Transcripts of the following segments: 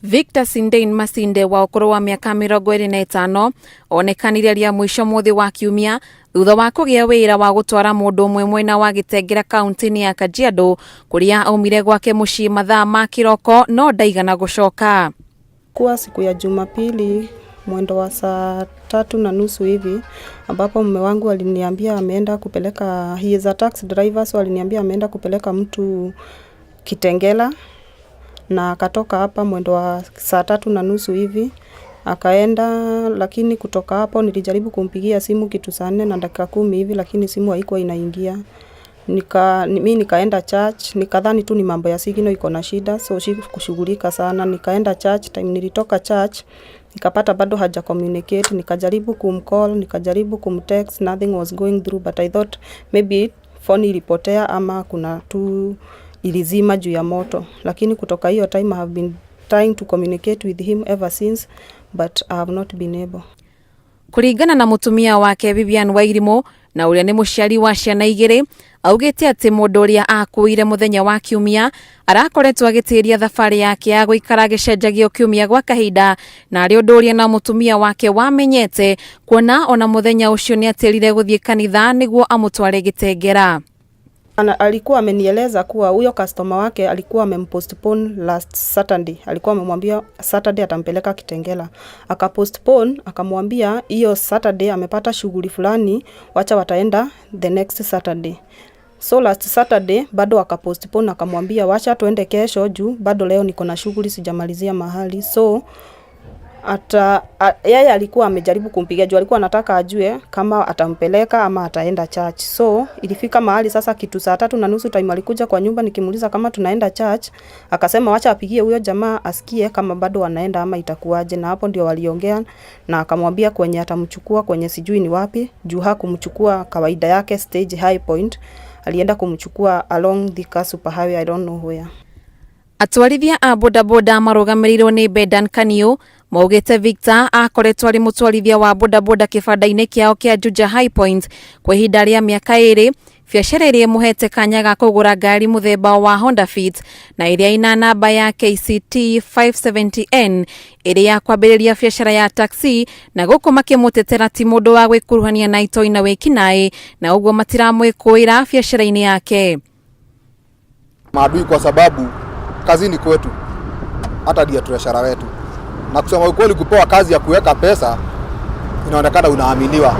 Victor Sindane Masinde wa ũkũrũ wa mĩaka 25 onekanire rĩa mũico mũthĩ wa kiumia thutha wa kũgĩa wĩra wa gũtwara mũndũ ũmwe mwena wa Kitengela kaunti-inĩ ya Kajiado kũrĩa aumire gwake mũcii mathaa ma kĩroko no ndaigana gũcoka. Kwa siku ya Jumapili mwendo wa saa 3:30 hivi ambapo mume wangu aliniambia ameenda kupeleka, he is a taxi driver, so aliniambia ameenda kupeleka mtu Kitengela, na akatoka hapa mwendo wa saa 3:30 hivi akaenda, lakini kutoka hapo nilijaribu kumpigia simu kitu saa 4 na dakika 10 hivi, lakini simu haikuwa inaingia. Mimi nikaenda church, nikadhani tu ni mambo ya signal iko na shida, so sikushughulika sana. Nikaenda church, time nilitoka church nikapata bado haja communicate, nikajaribu kumcall, nikajaribu kumtext, nothing was going through, but I thought maybe phone ilipotea ama kuna tu ilizima juu ya moto. Lakini kutoka hiyo time I have been trying to communicate with him ever since, but I have not been able. Kuringana na mutumia wake Vivian Wairimo na uria ni muciari wa ciana igiri, augite ati mundu uria akuire muthenya wa kiumia arakoretwo agitiria thabari yake ya guikara gicenjagio kiumia gwa kahinda, na ari undu uria na mutumia wake wamenyete kuona ona muthenya ucio ni atirire guthie kanitha niguo amutware Kitengela. Alikuwa amenieleza kuwa huyo customer wake alikuwa amempostpone last Saturday. Alikuwa amemwambia Saturday atampeleka Kitengela. Akapostpone, akamwambia hiyo Saturday amepata shughuli fulani, wacha wataenda the next Saturday. So last Saturday bado akapostpone, akamwambia wacha tuende kesho juu bado leo niko na shughuli sijamalizia mahali. So yeye alikuwa amejaribu kumpigia juu alikuwa anataka ajue kama atampeleka ama ataenda church. So ilifika mahali sasa kitu saa 3:30 time alikuja kwa nyumba, nikimuuliza kama tunaenda church, akasema wacha apigie huyo jamaa asikie kama bado wanaenda ama itakuwaje, na hapo ndio waliongea na akamwambia kwenye atamchukua kwenye sijui ni wapi, juu hakumchukua kawaida yake stage high point, alienda kumchukua along the super highway, I don't know where. Atwarithia a bodaboda marugamirirwo ni Bedan Kaniu maugite Victor akoretwo ari mutwarithia wa bodaboda kibanda-ini kiao kia Juja High Point kwa ihinda ria miaka 2, biacara iria muhete kanya ga kugura ngari muthemba wa Honda Fit na iria ina namba ya KCT 570N iria kwambiriria biacara ya taxi, na guku makimutetera ti mundu wa gwikuruhania na itoi na wikinae, na uguo matiramwikuira biacara-ini yake. Maadui kwa sababu kazi ni kwetu, hata dia biashara wetu, na kusema ukweli kupewa kazi ya kuweka pesa inaonekana unaaminiwa.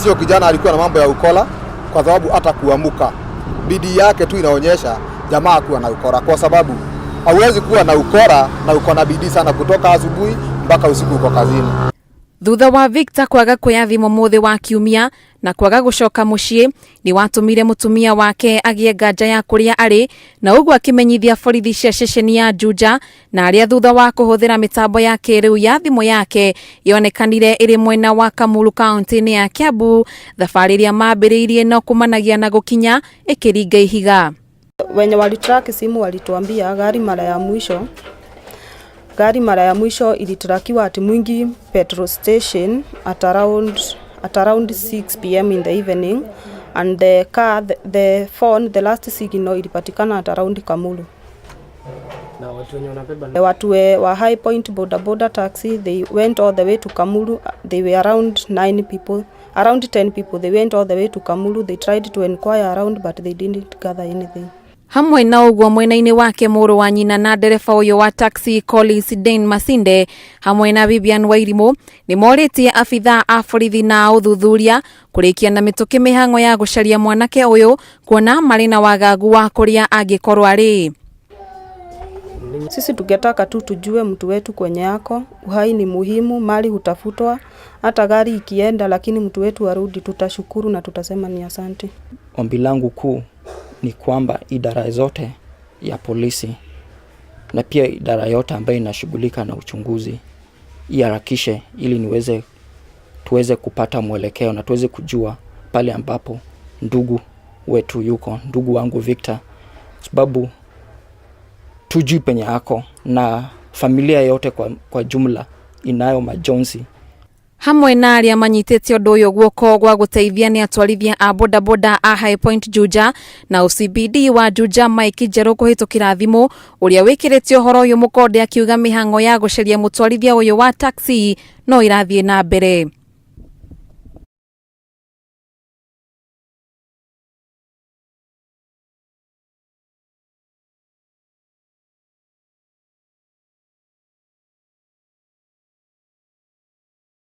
Sio kijana alikuwa na mambo ya ukola, kwa sababu hata kuamuka bidii yake tu inaonyesha jamaa kuwa na ukora, kwa sababu hauwezi kuwa na ukora na uko na bidii sana kutoka asubuhi mpaka usiku uko kazini. Thutha wa Victor kwaga kuoya thimu muthi wa kiumia na kwaga gucoka mucii ni watumire mutumia wake agie nganja ya kuria ari, na uguo akimenyithia borithi cia ceceni ya Juja, na aria thutha wa kuhuthira mitambo ya kiriu ya thimu yake yonekanire iri mwena wa Kamulu kaunti-ini ya Kiambu, thabari iria mambiriirie no kumanagia na gukinya ikiringa ihiga. Wenye walitrack simu walituambia gari mara ya mwisho ilitrakiwa at Mwingi petrol station at around 6 PM in the evening, and the phone, the last signal ilipatikana at around Kamulu. Na watu wenye wanabeba watu wa High Point boda taxi, they went all the way to Kamulu. They were around 10 people. They went all the way to Kamulu. They tried to inquire around, but they didn't gather anything. Hamwe na uguo mwena-ini wake muru wa nyina na ndereba uyu wa taxi Sindane Masinde hamwe na Vivian Wairimo ni moritie afitha a borithi na uthuthuria kurikia na mituki mihango ya gucaria mwanake uyu kuona mari na wagagu wa kuria angikorwo ari. Sisi tungetaka tu tujue mtu wetu kwenye yako. Uhai ni muhimu, mali hutafutwa, hata gari ikienda, lakini mtu wetu arudi, tutashukuru na tutasema ni asante. Ombi langu kuu ni kwamba idara zote ya polisi na pia idara yote ambayo inashughulika na uchunguzi iharakishe ili tuweze kupata mwelekeo na tuweze kujua pale ambapo ndugu wetu yuko, ndugu wangu Victor, sababu tujui penye yako na familia yote kwa jumla inayo majonzi. Hamwe na aria manyitete undu uyu guoko gwa guteithia ni atwarithia a bodaboda a High Point Juja na OCBD wa Juja Mike Njeru kuhitukira thimu uria wikirite uhoro uyu mukonde akiuga mihango ya guceria mutwarithia uyu wa taxi no irathie na mbere.